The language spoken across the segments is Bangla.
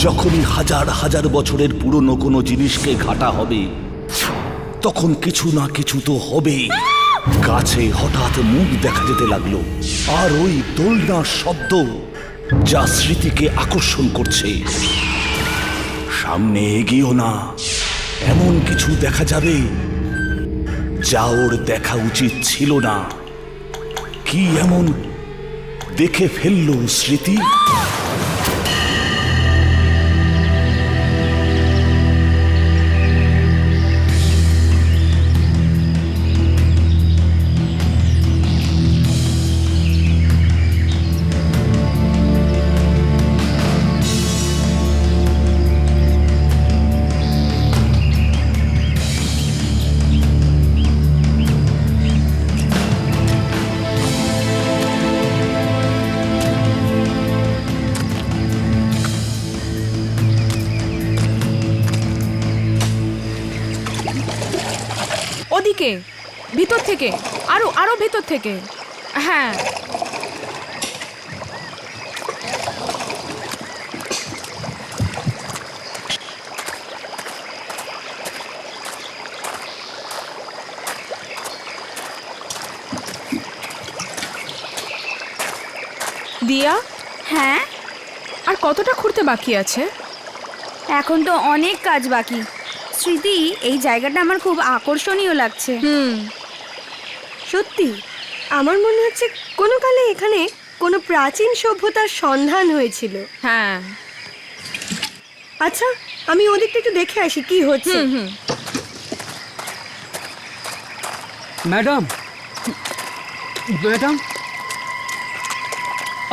যখনই হাজার হাজার বছরের পুরনো কোনো জিনিসকে ঘাটা হবে তখন কিছু না কিছু তো হবেই। গাছে হঠাৎ মুখ দেখা যেতে লাগলো, আর ওই দোলনার শব্দ যা স্মৃতিকে আকর্ষণ করছে। সামনে এগিয়েও না, এমন কিছু দেখা যাবে যা ওর দেখা উচিত ছিল না। কি এমন দেখে ফেললো স্মৃতি? ওদিকে, ভিতর থেকে, আরো আরো ভিতর থেকে। হ্যাঁ, দিয়া। হ্যাঁ, আর কতটা খুঁড়তে বাকি আছে? এখন তো অনেক কাজ বাকি। স্মৃতি, এই জায়গাটা আমার খুব আকর্ষণীয় লাগছে। সত্যি আমার মনে হচ্ছে কোনো কালে এখানে কোনো প্রাচীন সভ্যতার সন্ধান হয়েছিল। হ্যাঁ। আচ্ছা, আমি ওদিকটা একটু দেখে আসি কি হচ্ছে। ম্যাডাম, ম্যাডাম,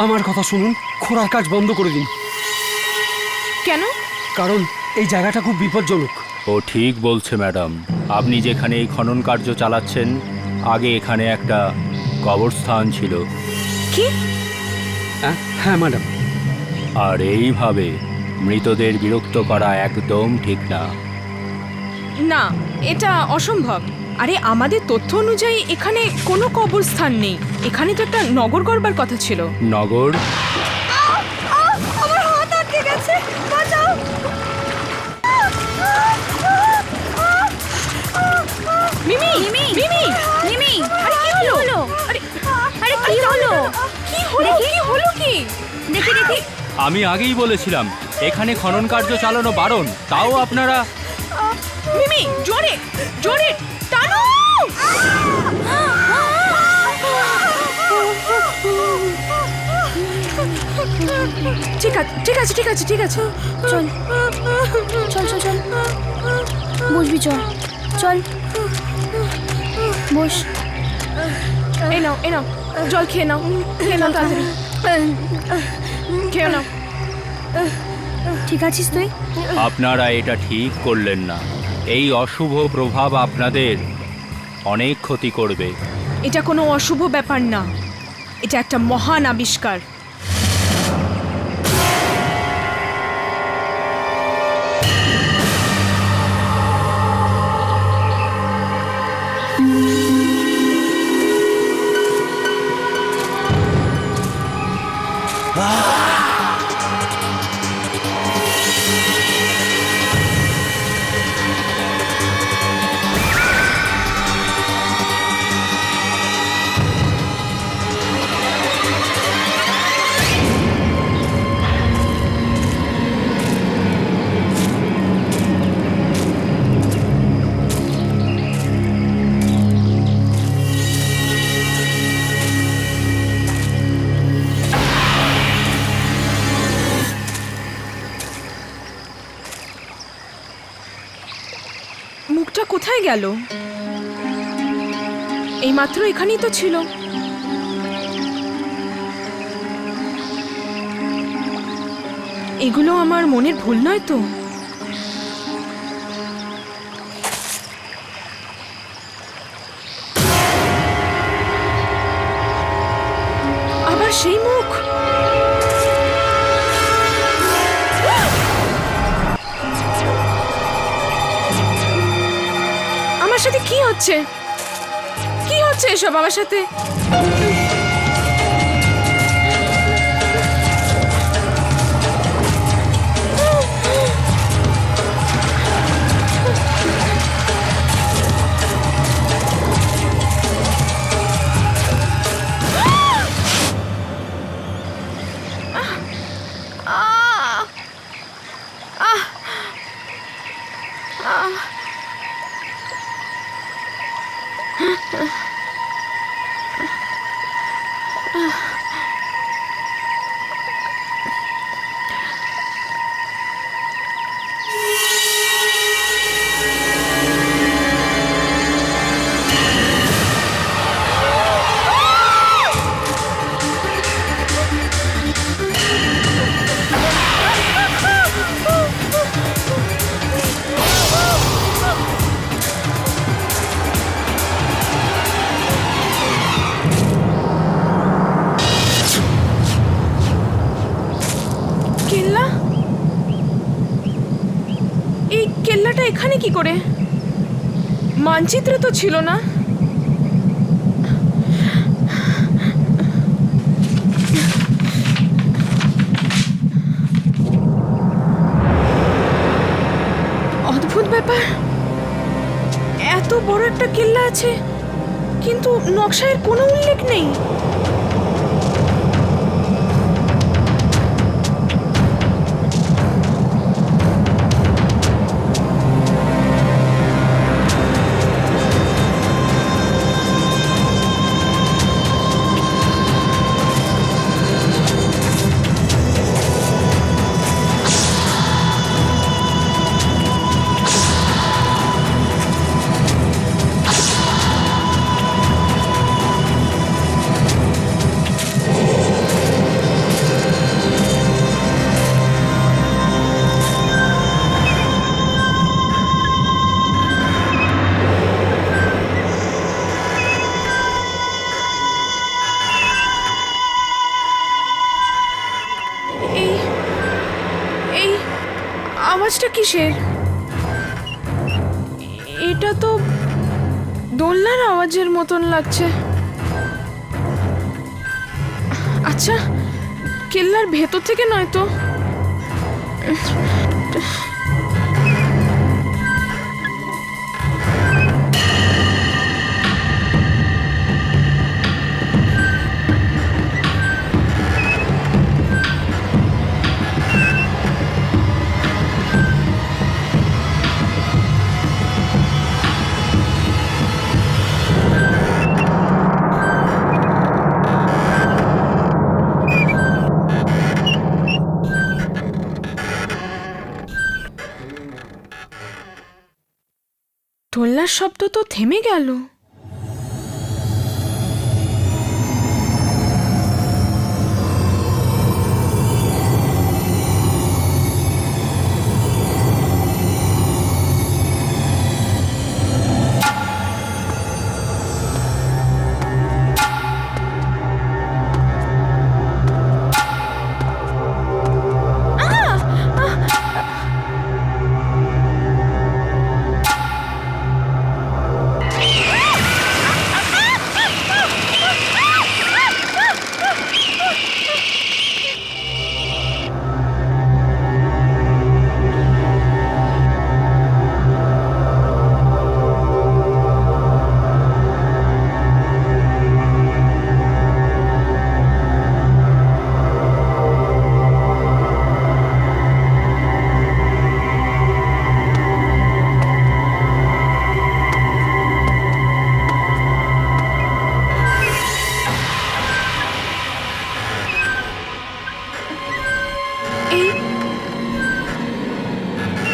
আমার কথা শুনুন, খোঁড়ার কাজ বন্ধ করে দিন। কেন? কারণ এই জায়গাটা খুব বিপজ্জনক। ও ঠিক বলছে ম্যাডাম। আপনি যেখানে এই খনন কার্য চালাচ্ছেন, আগে এখানে একটা কবরস্থান ছিল। কি? হ্যাঁ ম্যাডাম। আর এইভাবে মৃতদের বিরক্ত করা একদম ঠিক না। না, এটা অসম্ভব। আরে, আমাদের তথ্য অনুযায়ী এখানে কোনো কবরস্থান নেই। এখানে তো একটা নগর গড়বার কথা ছিল। নগর? আমার হাত আটকে গেছে, বাঁচাও। মিমি, মিমি, মিমি, মিমি, আরে কি হলো? আরে কি হলো? কি হলো? কি হলো? কি? দেখি দেখি। আমি আগেই বলেছিলাম এখানে খনন কার্য চালানো বারণ, তাও আপনারা। মিমি, জোরে জোরে টানো। ঠিক আছে, ঠিক আছে, ঠিক আছে, ঠিক আছে। চল চল চল চল, বসবি, চল চল বস। এই নাও, এই নাও, জল খেয়ে নাও, খেয়ে নাও তাড়াতাড়ি, খেয়ে নাও। ঠিক আছিস তুই? আপনারা এটা ঠিক করলেন না। এই অশুভ প্রভাব আপনাদের অনেক ক্ষতি করবে। এটা কোনো অশুভ ব্যাপার না, এটা একটা মহান আবিষ্কার। মুখটা কোথায় গেল? এইমাত্র এখানেই তো ছিল। এগুলো আমার মনের ভুল নয় তো? আবার সেই মুখ। আমার সাথে কি হচ্ছে? কি হচ্ছে এসব আমার সাথে? কি করে? মানচিত্রে তো ছিল না। অদ্ভুত ব্যাপার, এত বড় একটা কেল্লা আছে কিন্তু নকশায় কোনো উল্লেখ নেই। আওয়াজটা কিসের? এটা তো দোলনার আওয়াজের মতন লাগছে। আচ্ছা, কেল্লার ভেতর থেকে নয় তো? দোলনার শব্দ তো থেমে গেল।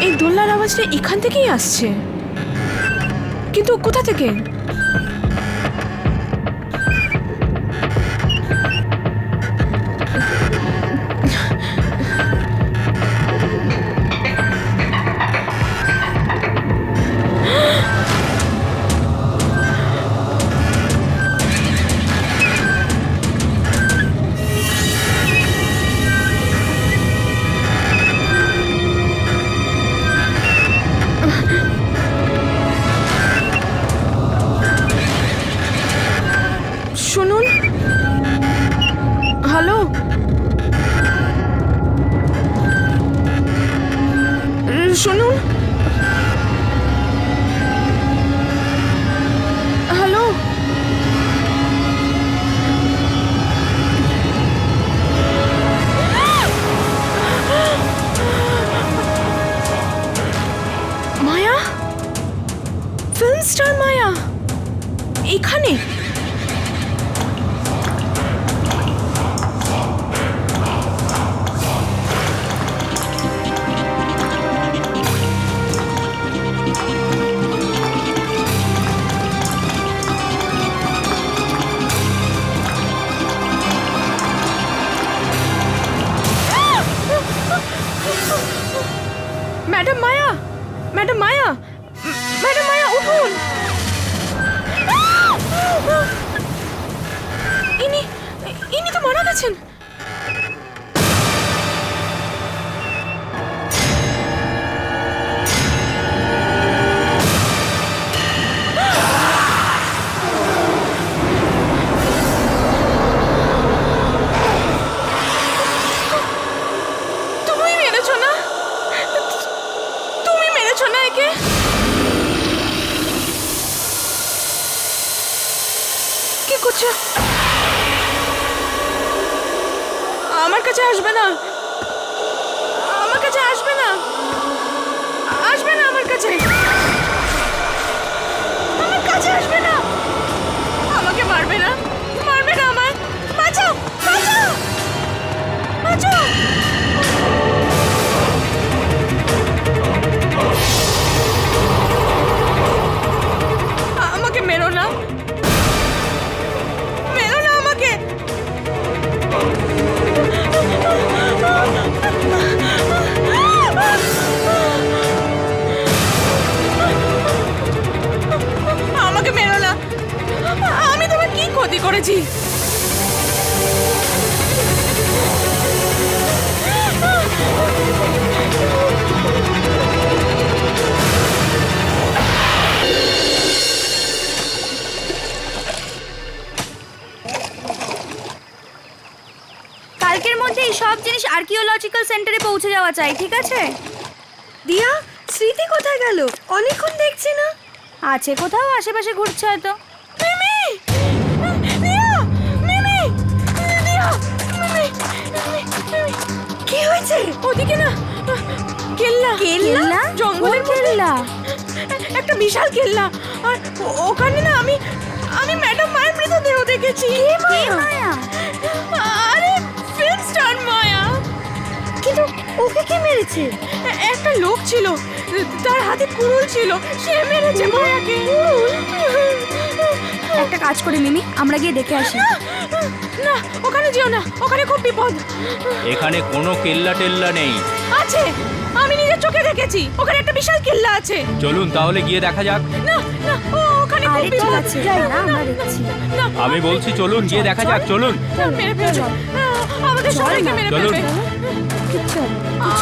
এই দোলনার আওয়াজটা এখান থেকেই আসছে, কিন্তু কোথা থেকে? শুনুন, হ্যালো, শুনুন, হ্যালো, মায়া, ফিল্ম স্টার মায়া এখানে? ম্যাডাম মায়া, ম্যাডাম মায়া, ম্যাডাম মায়া উঠুন। ইনি তো মারা গেছেন। আমার কাছে আসবে না, আমার কাছে আসবে না, আসবে না আমার কাছে, আমার কাছে আসবে না, আমাকে মারবে না, মারবে না, আমার বাঁচাও, বাঁচাও, বাঁচাও। আমাকে মেরো না, মেরো না আমাকে। আমাকে মেরো না, আমি তোমার কি ক্ষতি করেছি? কালকের মধ্যে এই সব জিনিস আর্কিওলজিক্যাল সেন্টারে পৌঁছে যাওয়া চাই, ঠিক আছে? দিয়া, স্মৃতি কোথায় গেল? অনেকক্ষণ দেখছি না। আছে কোথাও আশেপাশে ঘুরছে হয়তো। মিমি! দিয়া! মিমি! দিয়া! মিমি! মিমি! কি হয়েছে? ওদিকে না, কেল্লা, কেল্লা? জঙ্গলের কোন কেল্লা? একটা বিশাল কেল্লা। আর ওখানে না আমি ম্যাডাম মায়ের মৃতদেহ দেখেছি। কে মায়া? আরে ফিল্ম স্টার মায়া। কিন্তু ওকে কে মেরেছে? একটা লোক ছিল, তার হাতে কুড়ুল ছিল, সে মেরেছে মায়াকে। একটা কাজ করি মিমি, আমরা গিয়ে দেখে আসি। না, ওখানে যেও না, ওখানে খুব বিপদ এখানে কোনো কেল্লা টেল্লা নেই। আছে। আমি নিজের চোখে দেখেছি, ওখানে একটা বিশাল কেল্লা আছে। চলুন তাহলে গিয়ে দেখা যাক। না না, ওখানে খুব আরে ঠিক বিপদ। আছে, যাই না, আমরা দেখছি। না, আমি বলছি চলুন গিয়ে দেখা যাক, চলুন। মেরে ফেলবে, আমাদের চল সবাইকে না। মেরে চলুন। ফেলবে। চলো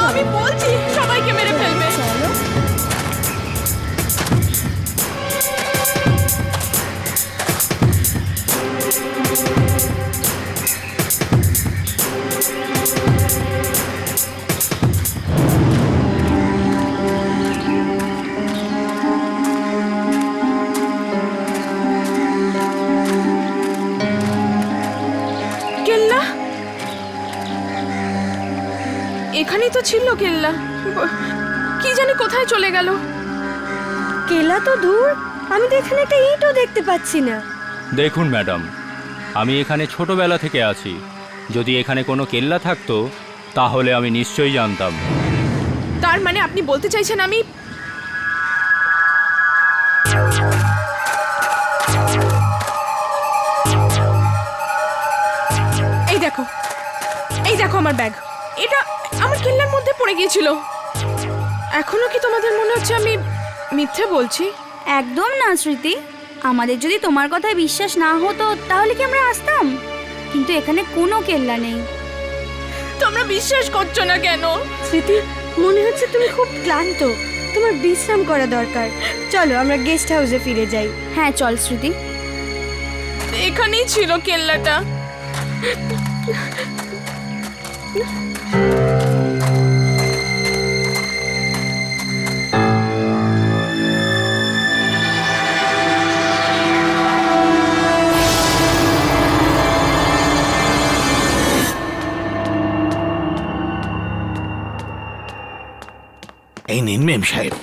আমি বলছি সবাইকে মেরে ফেলবে। চলো। কেল্লা এখানেই তো ছিল, কেল্লা কি জানি কোথায় চলে গেল। কেলা তো দূর, আমি তো এখানে একটা ইটও দেখতে পাচ্ছি না। দেখুন ম্যাডাম, আমি এখানে ছোটবেলা থেকে আছি। যদি এখানে কোনো কেল্লা থাকতো তাহলে আমি নিশ্চয়ই জানতাম। তার মানে আপনি বলতে চাইছেন আমি এই দেখো, এই দেখো আমার ব্যাগ, এটা আমার কেল্লার মধ্যে পড়ে গিয়েছিল। এখনো কি তোমাদের মনে হচ্ছে আমি মিথ্যে বলছি? একদম না স্মৃতি, আমাদের যদি তোমার কথায় বিশ্বাস না হতো তাহলে কি আমরা আসতাম? কিন্তু এখানে কোনো কেল্লা নেই। তোমরা বিশ্বাস করছো না কেন? স্মৃতি, মনে হচ্ছে তুমি খুব ক্লান্ত, তোমার বিশ্রাম করা দরকার। চলো আমরা গেস্ট হাউসে ফিরে যাই। হ্যাঁ চল স্মৃতি। এখানেই ছিল কেল্লাটা। এই নিন মেম সাহেব।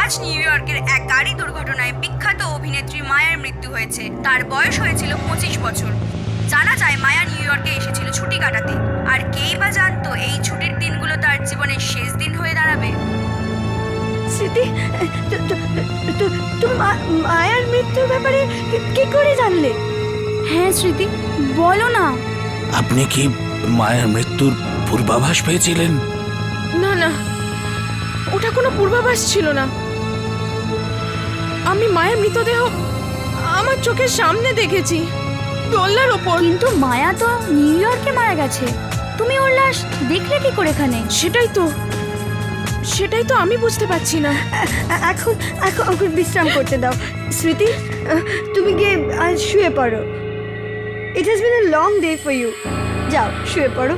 আজ নিউ ইয়র্কের এক গাড়ি দুর্ঘটনায় বিখ্যাত অভিনেত্রী মায়ার মৃত্যু হয়েছে। তার বয়স হয়েছিল 25 বছর। জানা যায় মায়া নিউ ইয়র্কে এসেছিল ছুটি কাটাতে, আর কেই বা জানতো এই ছুটির দিনগুলো তার জীবনের শেষ দিন হয়ে দাঁড়াবে। স্মৃতি, তুমি মায়ার মৃত্যুর ব্যাপারে কি করে জানলে? হ্যাঁ স্মৃতি, বলো না। আপনি কি মায়ের মৃত্যুর পূর্বাভাস পেয়েছিলেন? না না, ওটা কোনো পূর্বাভাস ছিল না। আমি মায়ের মৃতদেহ আমার চোখের সামনে দেখেছি, দোলনার ওপর। কিন্তু মায়া তো নিউ ইয়র্কে মারা গেছে, তুমি ওর লাশ দেখলে কি করে এখানে? সেটাই তো আমি বুঝতে পারছি না। এখন এখন ওকে বিশ্রাম করতে দাও। স্মৃতি, তুমি গিয়ে আজ শুয়ে পড়ো। It has been a long day for you. যাও শুয়ে পড়ো।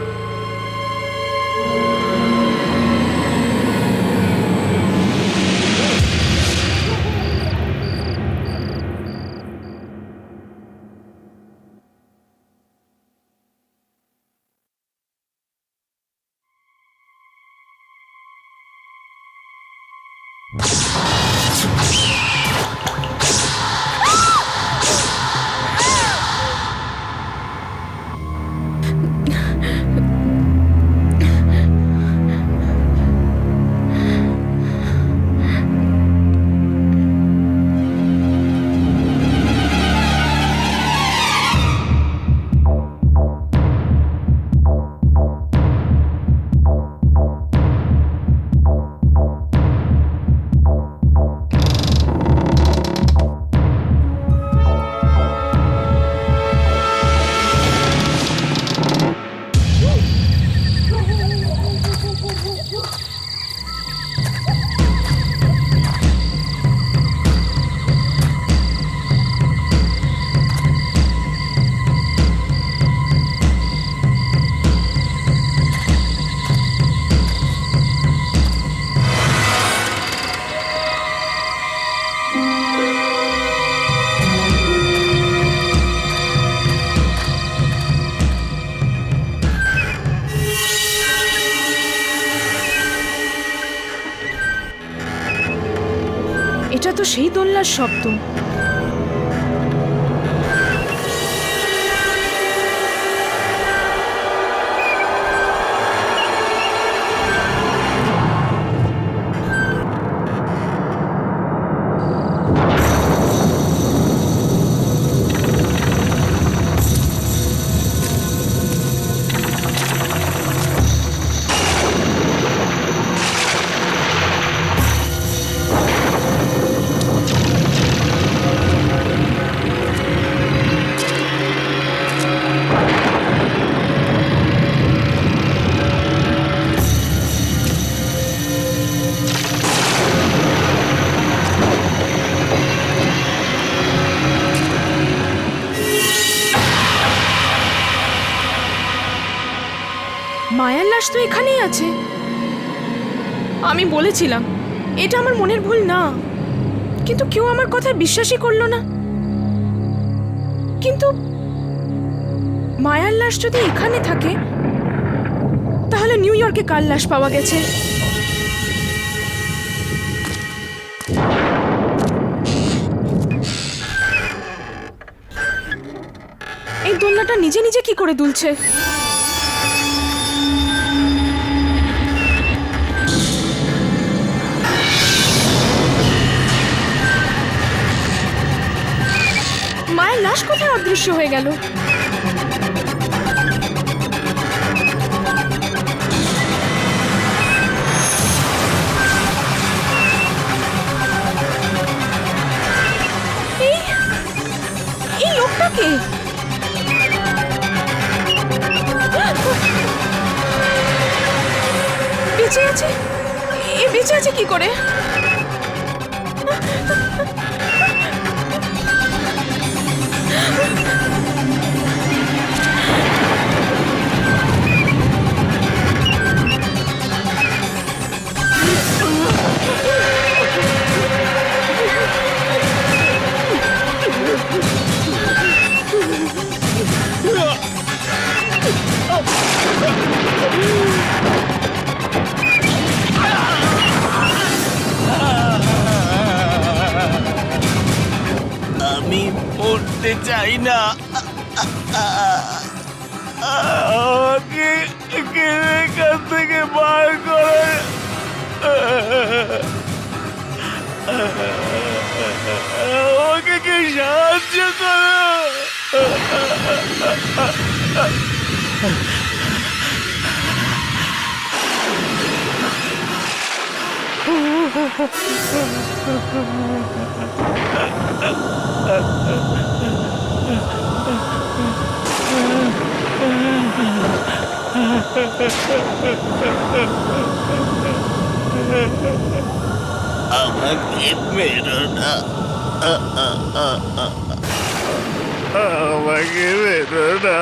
এটা তো সেই দোলনার শব্দ। মায়ার লাশ তো এখানেই আছে। আমি বলেছিলাম এটা আমার মনের ভুল না, কিন্তু কেউ আমার কথা বিশ্বাসই করলো না। কিন্তু মায়ার লাশ যদি এখানে থাকে, তাহলে নিউ ইয়র্কে কার লাশ পাওয়া গেছে? এই দোলনাটা নিজে নিজে কি করে দুলছে? মায়ের লাশ কোথায় অদৃশ্য হয়ে গেল? এই লোকটাকে বেঁচে আছে? এ বেঁচে আছে কি করে? আমি মরতে চাই না। আমাকে এখান থেকে বার করে আমাকে কি সাহায্য করো। আমাকে মেরো না, আমাকে মেরো না।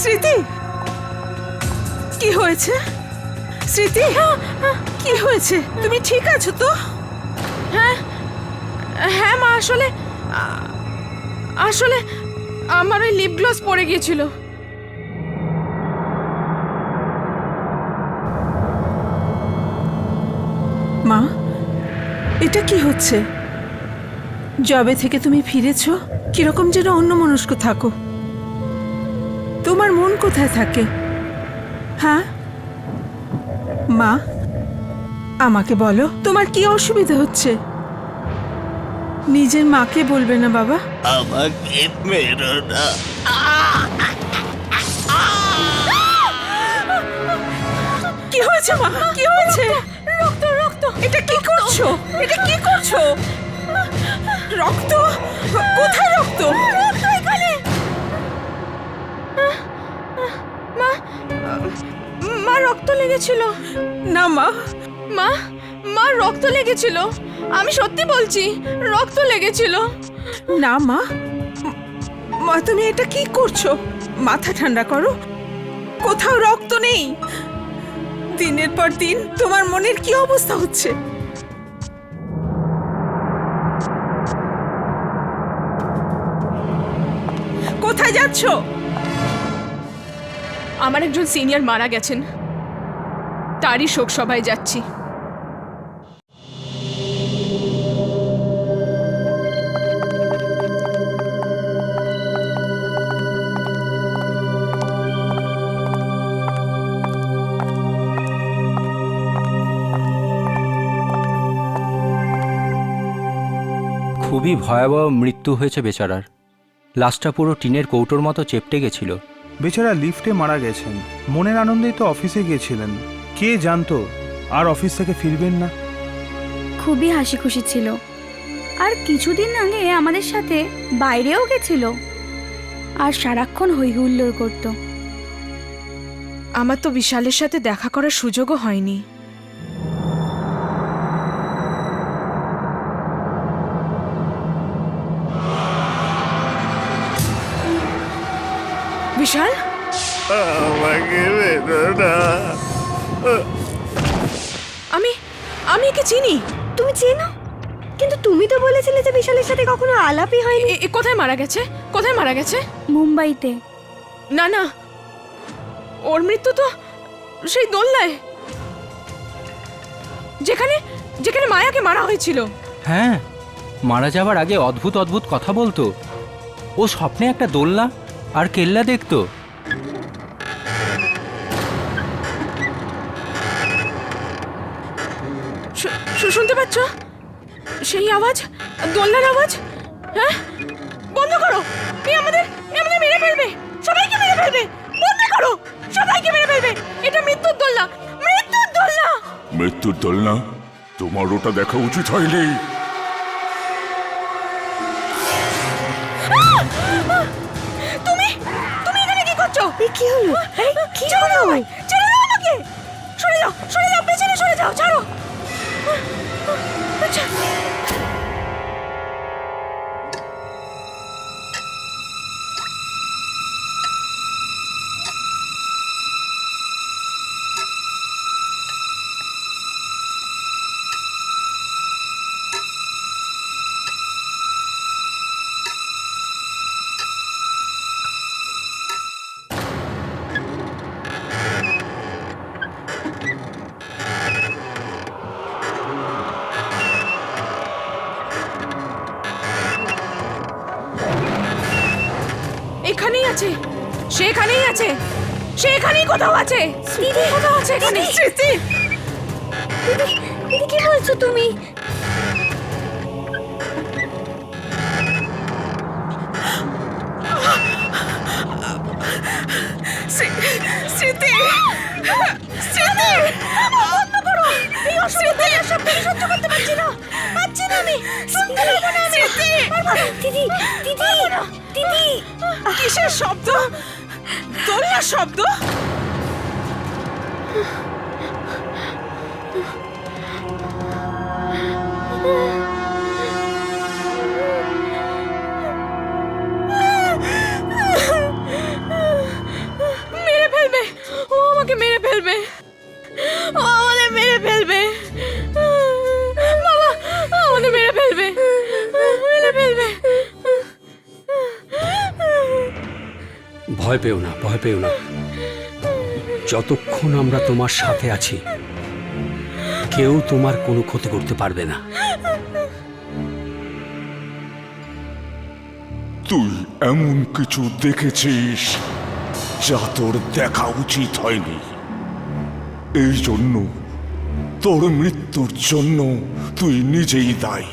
স্মৃতি, কি হয়েছে? স্মৃতি, কি হয়েছে? তুমি ঠিক আছো তো? হ্যাঁ হ্যাঁ মা, আসলে আসলে আমার ওই লিপ গ্লস পড়ে গিয়েছিল। মা, এটা কি হচ্ছে? জবে থেকে তুমি ফিরেছো, কিরকম যেন অন্যমনস্ক থাকো। তোমার মন কোথায় থাকে? হ্যাঁ মা, আমাকে বলো তোমার কি অসুবিধা হচ্ছে। নিজের মাকে বলবে না বাবা? আমাকে মেরো না। কি হয়েছে মা? কি হয়েছে? রক্ত, রক্ত! এটা কি করছো? এটা কি করছো? রক্ত? কোথায় রক্ত? রক্ত এখানে! মা, মা রক্ত লেগেছিল। না মা, মা, মা রক্ত লেগেছিল, আমি সত্যি বলছি, রক্ত লেগেছিল। না মা, মা তুমি এটা কি করছো? মাথা ঠান্ডা করো, কোথাও রক্ত নেই। দিনের পর দিন তোমার মনের কি অবস্থা হচ্ছে? কোথায় যাচ্ছ? আমার একজন সিনিয়র মারা গেছেন, তারই শোক সভায় যাচ্ছি। খুবই ভয়াবহ মৃত্যু হয়েছে বেচারার। লাশটা পুরো টিনের কৌটোর মতো চেপটে গেছিল। বেচারা লিফটে মারা গেছেন। মনের আনন্দেই তো অফিসে গিয়েছিলেন। কে জানতো আর অফিস থেকে ফিরবেন না। খুবই হাসি খুশি ছিল, আর কিছুদিন আগে আমাদের সাথে বাইরেও গেছিল, আর সারাক্ষণ হই হুল্লোড় করতো। আমার তো বিশালের সাথে দেখা করার সুযোগও হয়নি। বিশাল, আমাকে মেরো না। আমি আমি একে চিনি। তুমি চেনো? কিন্তু তুমি তো বলেছিলে যে বিশালের সাথে কখনো আলাপই হয়নি। এ কোথায় মারা গেছে? কোথায় মারা গেছে? মুম্বাইতে। না না, ওর মৃত্যু তো সেই দোলনায়, যেখানে যেখানে মায়াকে মারা হয়েছিল। হ্যাঁ, মারা যাবার আগে অদ্ভুত অদ্ভুত কথা বলতো। ও স্বপ্নে একটা দোলনা আর কেল্লা দেখতো। শুনতে পাচ্ছ সেই আওয়াজ? দোলনার আওয়াজ। হ্যাঁ, বন্ধ করো, এ আমাদের মেরে ফেলবে, সবাইকে মেরে ফেলবে। বন্ধ করো, সবাইকে মেরে ফেলবে। এটা মৃত্যুর দোলনা, মৃত্যুর দোলনা। মৃত্যুর দোলনা? তোমার ওটা দেখা উচিত হয়নি। তুমি তুমি এখানে কি করছো? কি হলো? কি ছেড়ে দাও হলো? আমায়, ছেড়ে দাও আমাকে। সরে যাও, সরে যাও, পেছনে সরে যাও, ছাড়ো। আচ্ছা, এখানেই আছে, সেখানেই আছে, সেখানেই কোথাও আছে, কোথাও আছে এখানে। স্মৃতি, দিদি কি বলছো তুমি? স্মৃতি, স্মৃতি, বন্ধ করো। এই অসুবিধা সব সহ্য করতে পারছি না, আমি শুনতে পাবো না। স্মৃতি, দিদি, দিদি, দিদি, কিসের শব্দ? দোলনার শব্দ? ফেলবে, ও আমাদের মেরে ফেলবে। বাবা, আমাদের মেরে ফেলবে, মেরে ফেলবে। ভয় পেও না, ভয় পেও না। যতক্ষণ আমরা তোমার সাথে আছি কেউ তোমার কোনো ক্ষতি করতে পারবে না। তুই এমন কিছু দেখেছিস যা তোর দেখা উচিত হয়নি। এই জন্য তোর মৃত্যুর জন্য তুই নিজেই দায়ী।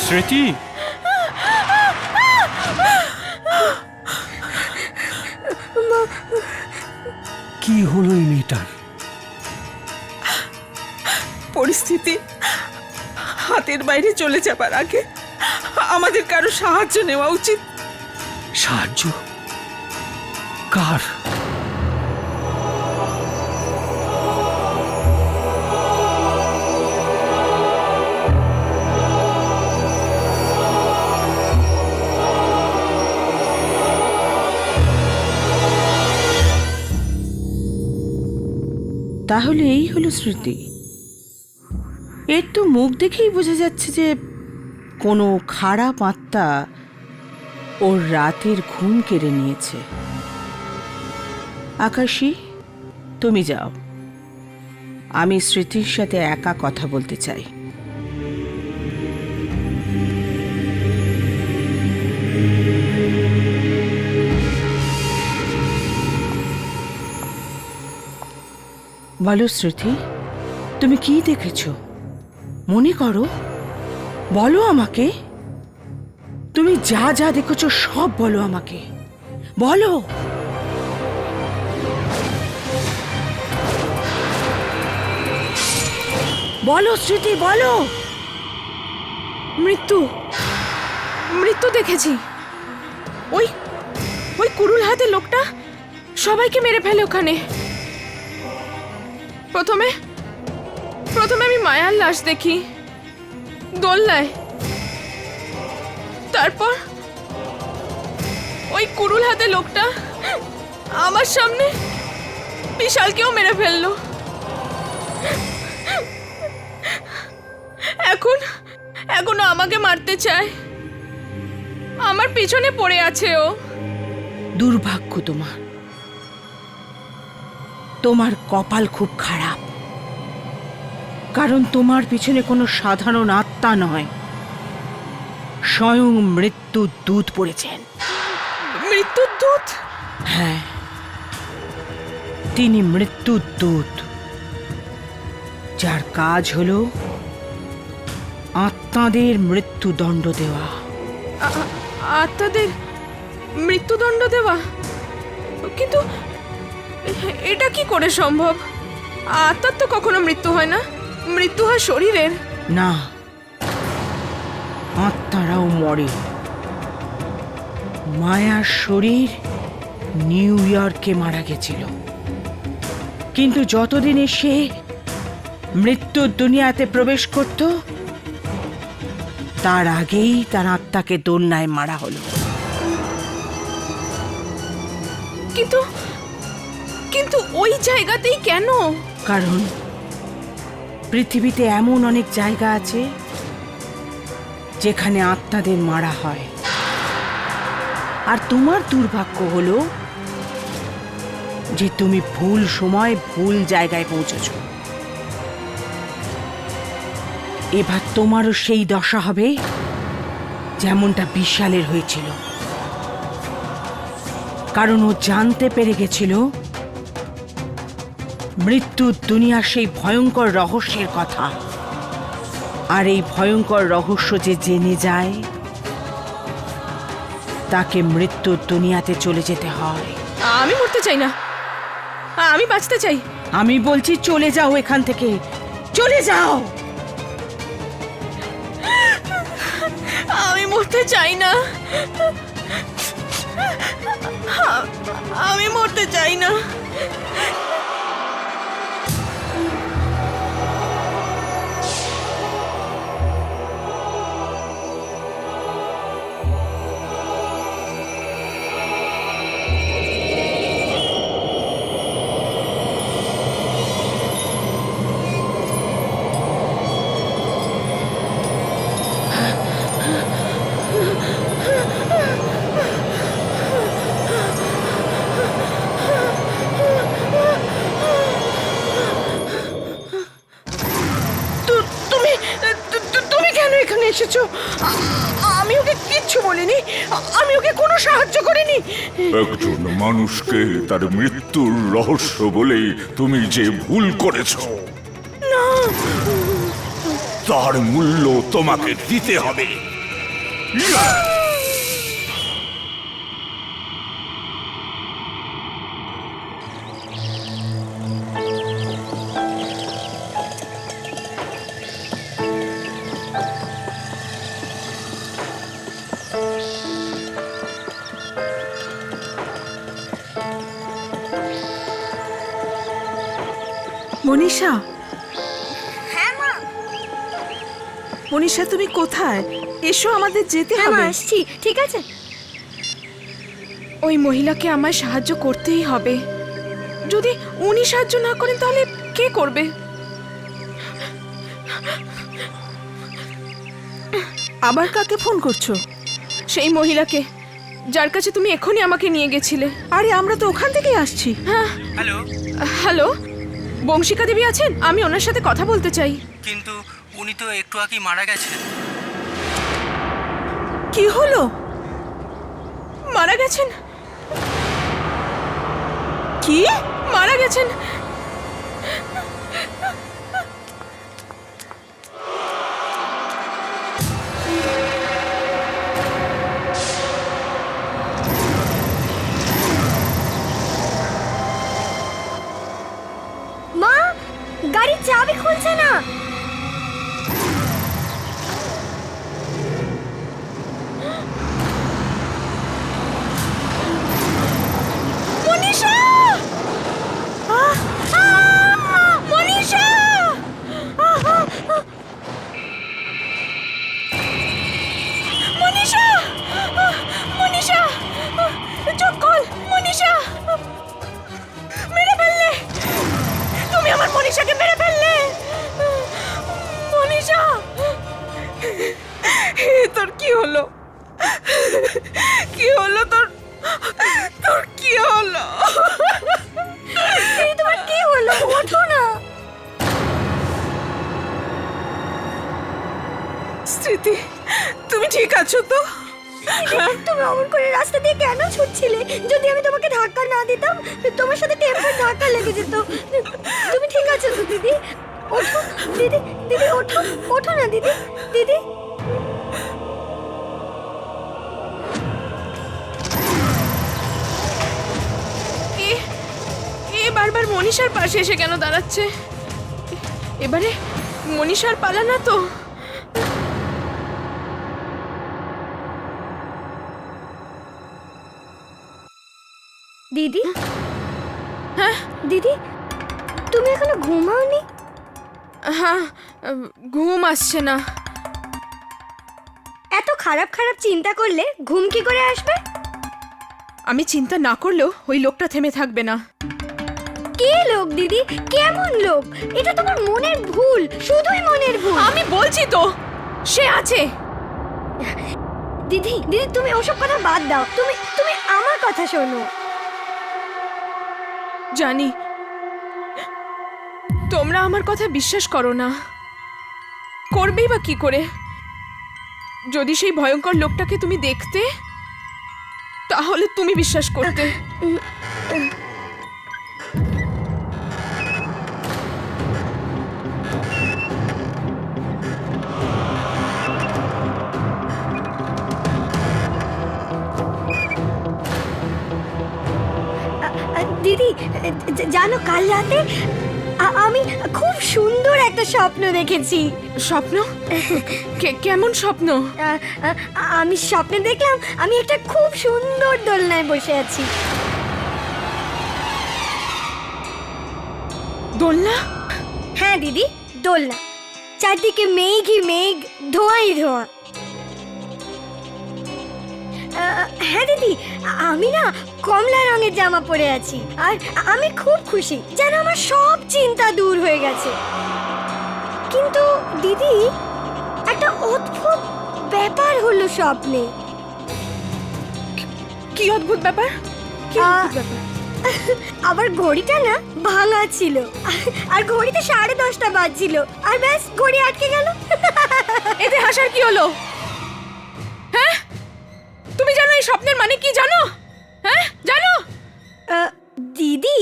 স্মৃতি, কি হলো এই মেয়েটার? পরিস্থিতি হাতের বাইরে চলে যাবার আগে আমাদের কারো সাহায্য নেওয়া উচিত। সাহায্য? কার? তাহলে এই হলো স্মৃতি। এর তো মুখ দেখেই বোঝা যাচ্ছে যে কোনো খারাপ আত্মা ওর রাতের ঘুম কেড়ে নিয়েছে। আকাশী, তুমি যাও, আমি স্মৃতির সাথে একা কথা বলতে চাই। বলো স্মৃতি, তুমি কি দেখেছো? মনে করো, বলো আমাকে। তুমি যা যা দেখেছো সব বলো আমাকে, বলো। বলো স্মৃতি, বলো। মৃত্যু, মৃত্যু দেখেছি। ওই ওই কুরুল হাতে লোকটা সবাইকে মেরে ফেলে ওখানে। প্রথমে আমি মায়ার লাশ দেখি দোলনায়, তারপর ওই কুরুল হাতে লোকটা আমার সামনে বিশালকেও মেরে ফেললো। এখনো আমাকে মারতে চায়, আমার পিছনে পড়ে আছে ও। দুর্ভাগ্য তোমার কপাল খুব খারাপ, কারণ তোমার পিছনে কোনো সাধারণ আত্মা নয়, স্বয়ং মৃত্যুর দূত পড়েছেন। মৃত্যুর দূত? হ্যাঁ, তিনি মৃত্যুর দূত, যার কাজ হলো আত্মাদের মৃত্যুদণ্ড দেওয়া। আত্মাদের মৃত্যুদণ্ড দেওয়া? কিন্তু এটা কি করে সম্ভব? আত্মার তো কখনো মৃত্যু হয় না, মৃত্যু হয় শরীরের। না, আত্মারাও মরে। মায়ার শরীর নিউ ইয়র্কে মারা গেছিল, কিন্তু যতদিনে সে মৃত্যুর দুনিয়াতে প্রবেশ করত তার আগেই তার আত্মাকে দোলনায় মারা হলো। কিন্তু ওই জায়গাতেই কেন? কারণ পৃথিবীতে এমন অনেক জায়গা আছে যেখানে আত্মাদের মারা হয়, আর তোমার দুর্ভাগ্য হলো যে তুমি ভুল সময় ভুল জায়গায় পৌঁছেছো। এবার তোমারও সেই দশা হবে যেমনটা বিশালের হয়েছিল, কারণ ও জানতে পেরে গেছিল মৃত্যুর দুনিয়ার সেই ভয়ঙ্কর রহস্যের কথা। আর এই ভয়ঙ্কর রহস্য যে জেনে যায় তাকে মৃত্যুর দুনিয়াতে চলে যেতে হয়। আমি মরতে চাই না, আমি বাঁচতে চাই। আমি বলছি চলে যাও এখান থেকে, চলে যাও। আমি মরতে চাই না, আমি মরতে চাই না। একজন মানুষকে তার মৃত্যুর রহস্য বলেই তুমি যে ভুল করেছ তার মূল্য তোমাকে দিতে হবে। মনীষা, হ্যাঁ মা। মনীষা তুমি কোথায়? এসো, আমাদের যেতে হবে। আসছি, ঠিক আছে। ওই মহিলাকে আমায় সাহায্য করতেই হবে। যদি উনি সাহায্য না করেন তাহলে কে করবে? আবার কাকে ফোন করছো? সেই মহিলাকে যার কাছে তুমি এখনই আমাকে নিয়ে গেছিলে। আরে আমরা তো ওখান থেকেই আসছি। হ্যাঁ। হ্যালো, হ্যালো, বংশিকা দেবী আছেন? আমি ওনার সাথে কথা বলতে চাই। কিন্তু উনি তো একটু আগেই মারা গেছেন। কি হলো? মারা গেছেন? কি? মারা গেছেন? মা, গাড়ির চাবি খুলছে না। মনীষা! মনীষা! মনীষা! মনীষা! চোখ খোল, মনীষা! মেরে ফেললে! তুমি আমার মনীষাকে মেরে ফেললে! মনীষা! তোর কি হলো? কি হলো তোর? তোর কি হলো? তোমার কি হলো? ওঠো না। স্মৃতি, তুমি ঠিক আছো তো? তুমি অমন করে রাস্তা দিয়ে কেন ছুটছিলে? যদি আমি তোমাকে ধাক্কা না দিতাম, তোমার সাথে টেম্পোর ধাক্কা লেগে যেত। তুমি ঠিক আছো তো দিদি? ওঠো দিদি, দিদি ওঠো, ওঠো না দিদি, দিদি। এ বারবার মনীষার পাশে এসে কেন দাঁড়াচ্ছে? এবারে মনীষার পালা না তো? দিদি, হ্যাঁ দিদি, তুমি এখনো ঘুমাওনি? হ্যাঁ, ঘুম আসছে না। এত খারাপ খারাপ চিন্তা করলে ঘুম কি করে আসবে? আমি চিন্তা না করলেও ওই লোকটা থেমে থাকবে না। কে লোক দিদি? কেমন লোক? এটা তোমার মনের ভুল, শুধুই মনের ভুল। আমি বলছি তো, সে আছে। দিদি, দিদি তুমি ওসব কথা বাদ দাও। তুমি তুমি আমার কথা শোনো। জানি তোমরা আমার কথা বিশ্বাস করো না, করবেই বা কি করে? যদি সেই ভয়ঙ্কর লোকটাকে তুমি দেখতে, তাহলে তুমি বিশ্বাস করতে। দিদি, জানো কাল রাতে আমি খুব সুন্দর একটা স্বপ্ন দেখেছি। স্বপ্ন? কেমন স্বপ্ন? আমি স্বপ্নে দেখলাম আমি একটা খুব সুন্দর দোলনায় বসে আছি। দোলনা? হ্যাঁ দিদি, দোলনা। চারদিকে মেঘই মেঘ, ধোঁয়াই ধোঁয়া। হ্যাঁ দিদি, আমি না কমলা রঙের জামা পরে আছি আর আমি খুব খুশি, যেন আমার সব চিন্তা দূর হয়ে গেছে। কিন্তু দিদি, একটা অদ্ভুত ব্যাপার হলো স্বপ্নে। কি অদ্ভুত ব্যাপার? কি অদ্ভুত ব্যাপার? আবার ঘড়িটা না ভাঙা ছিল, আর ঘড়িতে 10:30 বাজছিল, আর ব্যাস ঘড়ি আটকে গেল। এতে হাসার কি হলো? হ্যাঁ, তুমি জানো এই স্বপ্নের মানে কি জানো? হ্যাঁ জানো? দিদি,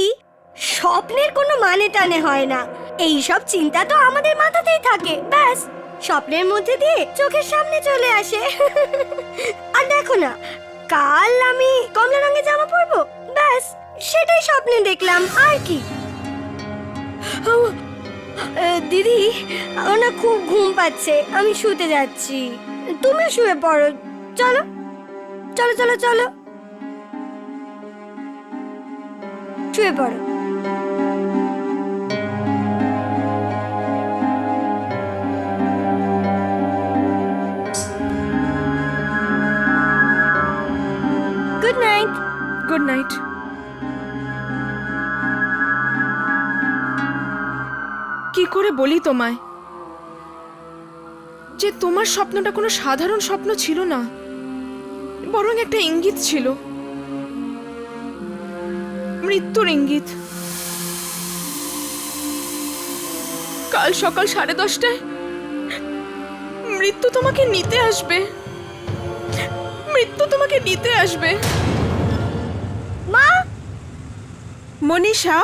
স্বপ্নের কোনো মানে টানে হয় না। এই সব চিন্তা তো আমাদের মাথাতেই থাকে, ব্যাস স্বপ্নের মধ্যে দিয়ে চোখের সামনে চলে আসে। আর দেখো না, কাল আমি কমলা রঙের জামা পরবো, ব্যাস সেটাই স্বপ্নে দেখলাম, আর কি। দিদি, আমার না খুব ঘুম পাচ্ছে, আমি শুতে যাচ্ছি, তুমি শুয়ে পড়ো। চলো চলো চলো চলো, শুয়ে পড়ো। Good night. Good night. কি করে বলি তোমায় যে তোমার স্বপ্নটা কোনো সাধারণ স্বপ্ন ছিল না, বরং একটা ইঙ্গিত ছিল, মৃত্যুর ইঙ্গিত। কাল সকাল 10:30টায় মৃত্যু তোমাকে নিতে আসবে, মৃত্যু তোমাকে নিতে আসবে। মা, মনীষা,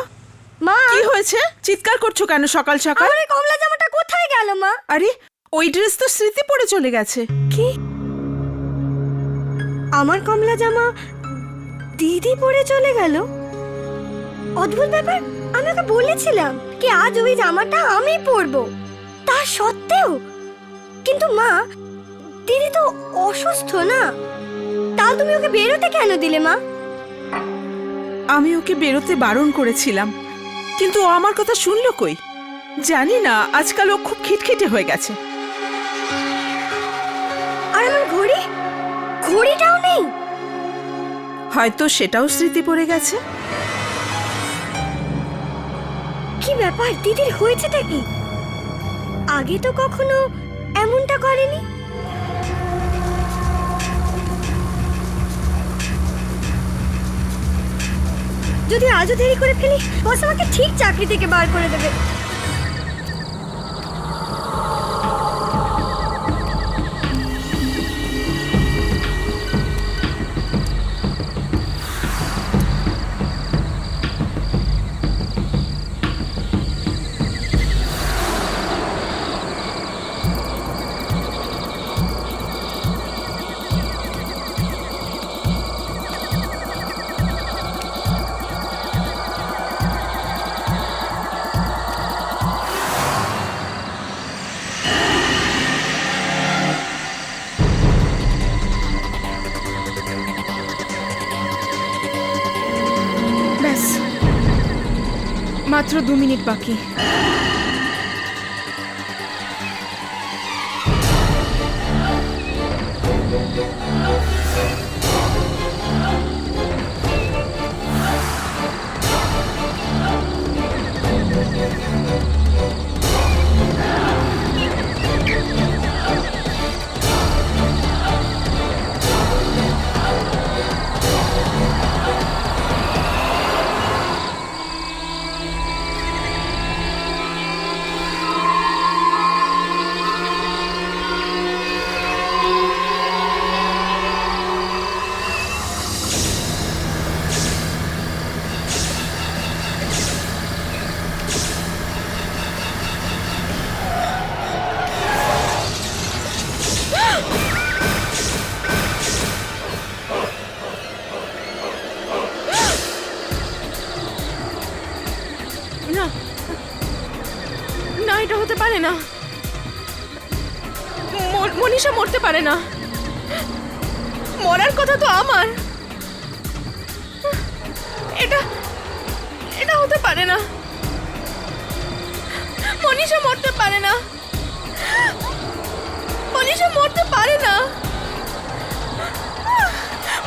মা, কি হয়েছে? চিৎকার করছো কেন সকাল সকাল? আমার এই কমলা জামাটা কোথায় গেল মা? আরে, ওই ড্রেস তো স্মৃতি পরে চলে গেছে। কি? আমার কমলা জামা দিদি পরে চলে গেল? অদ্ভুত ব্যাপার, আমি ওকে বলেছিলাম কি আজ ওই জামাটা আমি পরবো, তা সত্ত্বেও। কিন্তু মা, দিদি তো অসুস্থ না, তাও তুমি ওকে বেরোতে কেন দিলে মা? আমি ওকে বেরোতে বারণ করেছিলাম, কিন্তু ও আমার কথা শুনলো কই? জানি না, আজকাল ও খুব খিটখিটে হয়ে গেছে। আর আমার ঘড়ি, ঘড়িটাও নেই। হয়তো সেটাও স্মৃতি পড়ে গেছে। কি ব্যাপার, দিদির হয়েছেটা কি? আগে তো কখনো এমনটা করেনি। যদি আজও দেরি করে ফেলি, বস আমাকে ঠিক চাকরি থেকে বার করে দেবে। ব্যাস, মাত্র 2 মিনিট বাকি। না না, এটা হতে পারে না। মনীষা মরতে পারে না, মরার কথা তো আমার। এটা এটা হতে পারে না, মনীষা মরতে পারে না, মনীষা মরতে পারে না,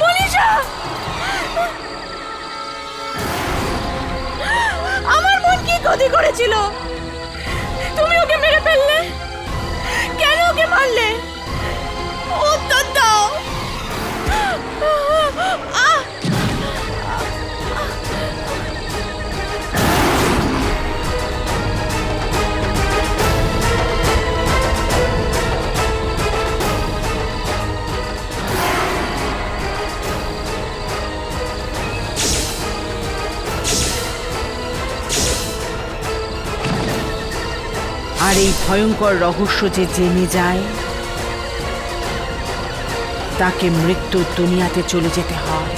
মনীষা। আমার মন কি ক্ষতি করেছিল? তুমি ওকে মেরে ফেললে কেন? ওকে মারলে? উত্তর দাও। আর এই ভয়ঙ্কর রহস্য যে জেনে যায় তাকে মৃত্যুর দুনিয়াতে চলে যেতে হয়।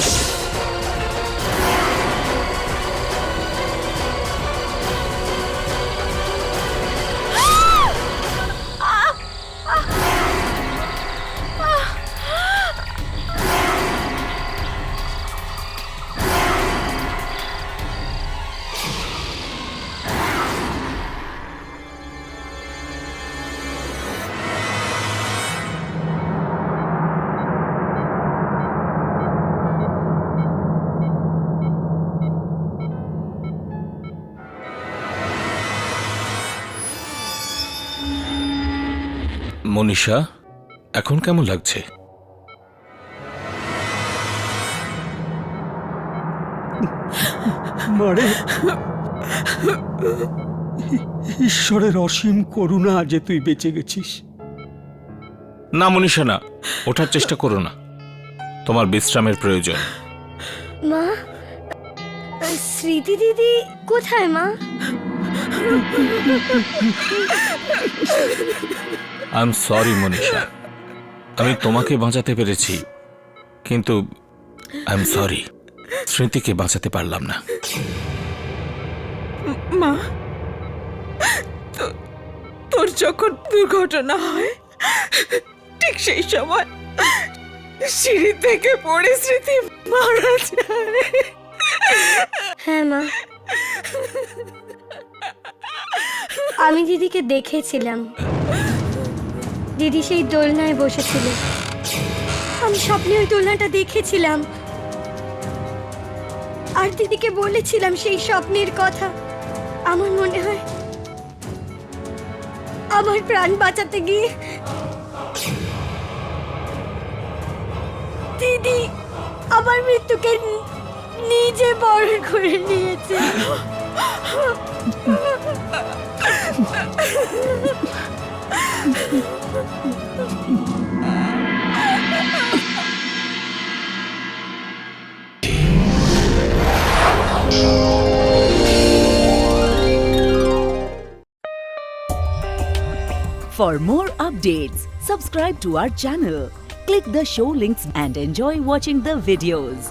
মনীষা, এখন কেমন লাগছে? মারে, ঈশ্বরের অসীম করুণা যে তুই বেঁচে গেছিস। না মনীষা, না, ওঠার চেষ্টা করো না, তোমার বিশ্রামের প্রয়োজন। মা, স্মৃতি দিদি কোথায় মা? আই এম সরি মনীষা, আমি তোমাকে বাঁচাতে পেরেছি, কিন্তু আই এম সরি, স্মৃতিকে বাঁচাতে পারলাম না। মা, তোর যখন দুর্ঘটনা হয় ঠিক সেই সময় সিঁড়ি থেকে পড়ে স্মৃতি মারা যায়। হ্যাঁ মা, আমি দিদিকে দেখেছিলাম। দিদি সেই দোলনায় বসেছিল, আমি স্বপ্নে ওই দোলনাটা দেখেছিলাম আর দিদিকে বলেছিলাম সেই স্বপ্নের কথা। আমার মনে হয় আমার প্রাণ বাঁচাতে গিয়ে দিদি আমার মৃত্যুকে নিজে বরণ করে নিয়েছে। For more updates, subscribe to our channel, click the show links and enjoy watching the videos.